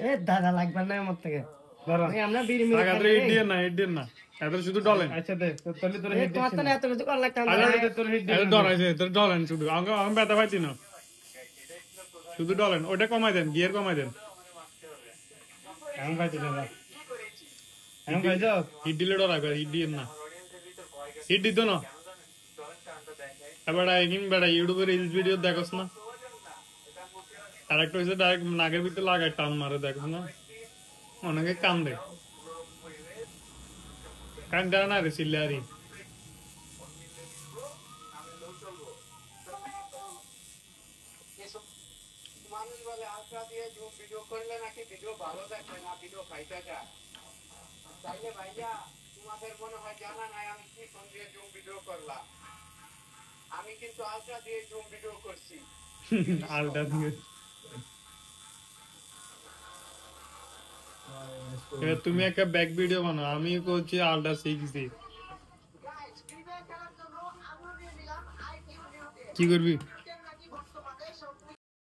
এ দাদা লাগবে না আমার থেকে ধরো আমরা বিড়ি মিলে আগাতে হিট দিন না এত শুধু ডলেন আচ্ছা দে তাহলে তোর হিট তোমার তো দিছিস এত কিছু করা লাগতো না আলাদা তোর হিট এত ডরাইছে তোর ডলেন শুধু আমি ব্যথা পাইছি না শুধু ডলেন ওটা কমাই দেন গিয়ার কমাই দেন এমন খাইতে না এমন খাইছো হিট দিলে ডরাইবে হিট দিন না হিট দিত না এবার বেড়া ইউটিউবে রিলস ভিডিও দেখোস না আরেকটা হচ্ছে ডাইরেক্ট নাকের ভিতরে লাগায় টান মারে দেখো না অনেকে কান্দে কান্দা না রে সিল্লারি মানুষ বলে আলট্রা দিয়ে জুম ভিডিও করলে নাকি ভিডিও ভালো দেখবে না ভিডিও খাইতে যায় তাইলে ভাইয়া তোমাদের মনে হয় জানা নাই আমি কি ফোন দিয়ে জুম ভিডিও করলাম আমি কিন্তু আলট্রা দিয়ে জুম ভিডিও করছি আলটা দিয়ে তুমি একটা ব্যাক ভিডিও বানাও আমি করছি আলটা শিখছি কি করবি